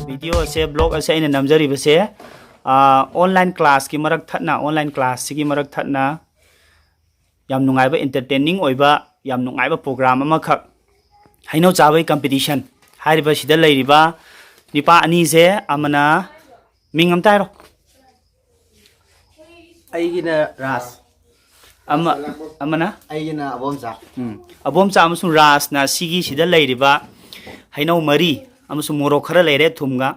video se blog ase ina namjari base online class ki marak thatna online class ki marak thatna yam nungai ba entertaining oiba yam nungai ba program ama khak Heinou chabai competition hariba sida leiriba nipa ani se amana mingam tairo aigina Raj amana aigina Abomcha Abomcha amasung Raj na sigi sida leiriba Heinou mari amasung Morok khara leire thumga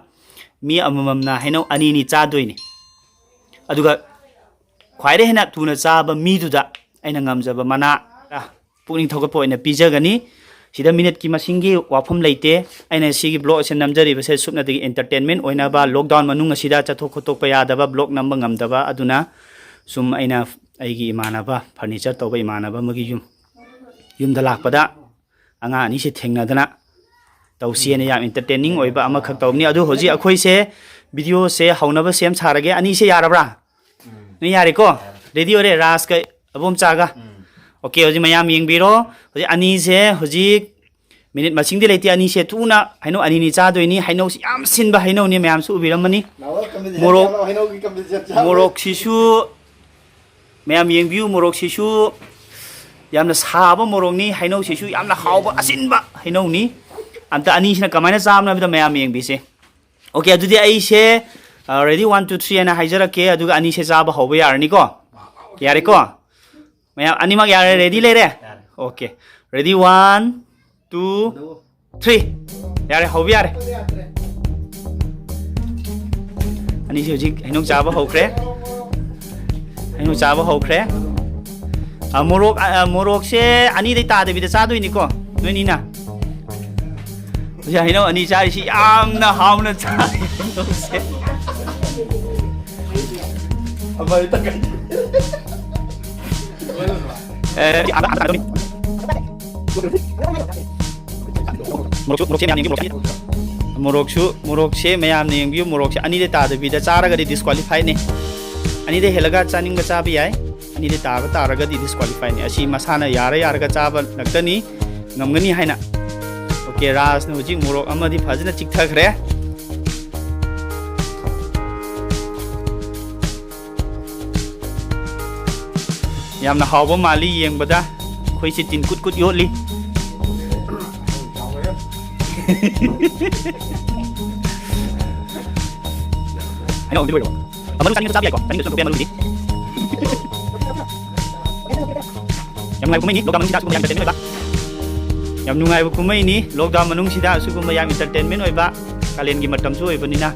mi amamamna Heinou ani ni chadoini aduga khwaire hena tuna chaba mi duda aina ngamjaba mana puning thoga poina pijagani sida minute ki masingi wafam leite aina sigi blog se namjari base supna de entertainment oina ba lockdown manung sida chathok khotok pa yadaba blog namba ngamdaba aduna sum aina aigi imanaba furniture toba imanaba magi yum da lakpada anga ani se thengna dana tawsiene yam entertaining oiba ama khak tawni adu hoji akhoi se video se haunaba sem sarage ani se yarabra ni yare ko ready ore Raj ka Abomcha ga okay hoji mayam yengbiro hoji ani se hoji minute masing di leiti ani se tuna Heinou ani ni cha doini Heinou si yam sinba Heinou ni mayam su ubiramani morok sisu mayam yengbiu morok sisu yamna saba morok ni Heinou sisu yamna hauba asinba Heinou ni amta ani sina kamaina samna bida mayam yengbise okay adudi ai se ready 1 2 3 ana haijara ke aduga ani se saba hoba yarni ko yare ko mayam ani mag yare ready lere okay ready 1 2 3 yare hobi yare ani se hoji Heinou chaba hokre Heinou chaba hokre morok se ani dei ta de bida cha doini ko noi ni na Heinou ani chari si amna hauna chai se abai ta kai morok se mayam ne yengbiu morok se ani de ta de bida chara ga disqualify ne ani de helaga chaning ba chabi ai ani de ta ba tara ga disqualify ne asi masana yara ga chaba naktani ngamgani haina okay Raj ne hoji morok amadi phajina chikthakre yamna hawba mali yengbada khoi si tin kut kut yoli Heinou di boyo amaru saning tabi ai ko taning so malu di yam ngai kumai ni lockdown manung sida su entertainment ba yam nungai kumai ni lockdown manung sida su yam entertainment oi ba kalen gi matam su oi banina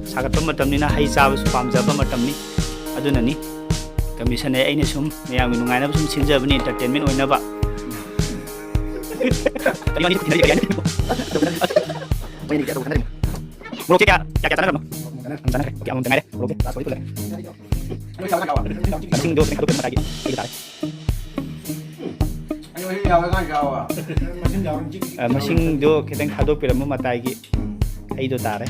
sagat pa matam ni na hai cha su pam ja ba matam ni aduna ni commission ai aina sum mayam nungai na sum sinja bani entertainment oina ba tadi mani thindari kaya morok kya tanah no tanah kya mon tengah morok kya sorry tu le masing do kena lagi kita tarik masing do kita khado piram matai gi ai do tare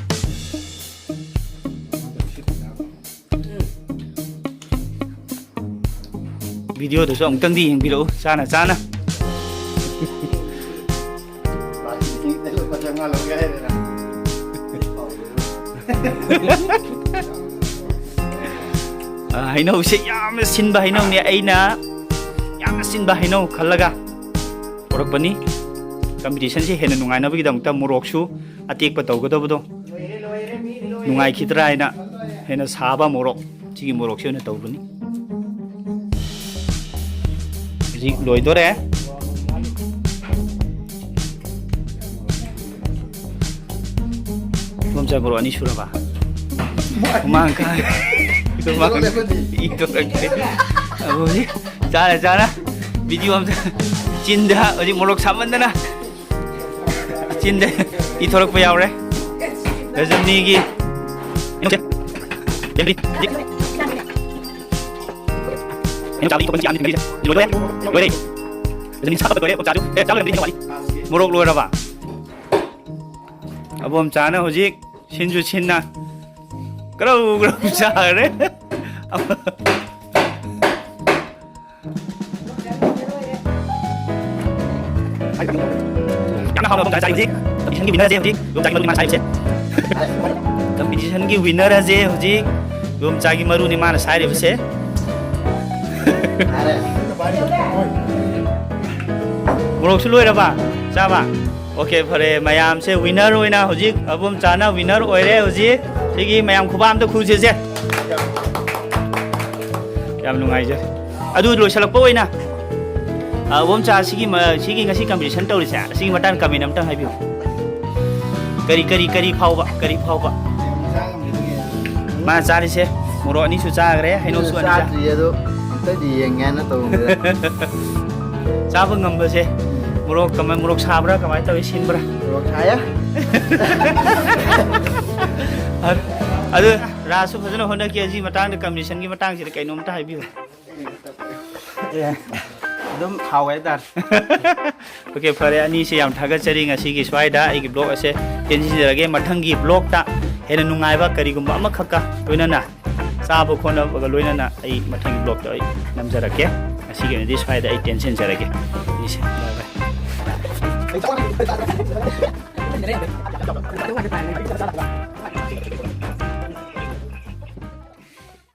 video do so ong tang di hing biro sana Heinou se yam sinba Heinou ni aina yam sinba Heinou khallaga orak bani competition se hena nungai na bi dam ta morok su atek pa tawga do nungai khitra aina hena saba morok chigi morok se na tawbani ji loi dore Abomcha bro ani suraba mangka itu makan itu lagi aboji cara video am cinda oji morok samandana cinda ithorok pa yaure Rajamani gi jadi ini tadi itu penci ambil di luar boleh jadi siapa boleh pecah jangan beri kembali morok luar apa Abomcha na hoji sinju sinna Grau chare Yang hao Abomcha sai ji tapi hangi bina je hoji Abomcha ki malu ma sai je competition की winner है जे हुजी Abomcha की मरु निमान सारे बसे मोरक सुलोय रबा चाबा okay फरे मयाम से winner होइना हुजी Abomcha ना winner ओइरे हुजी सिगी मयाम खुबाम तो खुजे जे याम नुंगाइजे अदु लोइसलक पोइना Abomcha सिगी ngasi competition तौरिसे सिगी मटान कमेन्ट अमतंग हाइबियो करी फाउबा मा चारिसे मोरो अनि सु चागरे हैनो सु अनि चाद्रिए दो अंत दिए ngana तो चाबो ngambase मोरक साब्रा कमाय तवे सिनब्रा मोरक खाया अदु रासु फजन होना के जी मटांग कम्युनिकेशन की मटांग से कैनोम ता हाइबियो दम खावे दार ओके फरे अनि से याम थागचरी ngasi gi swaida ai gi blog ase tenji rage mathang gi blog ta hena nungaiba karigumba ama khakka loinana sabo khona baga loinana ai mathang gi blog ta ai namjarake ngasi gi ni swaida ai tension jarage ni se bye bye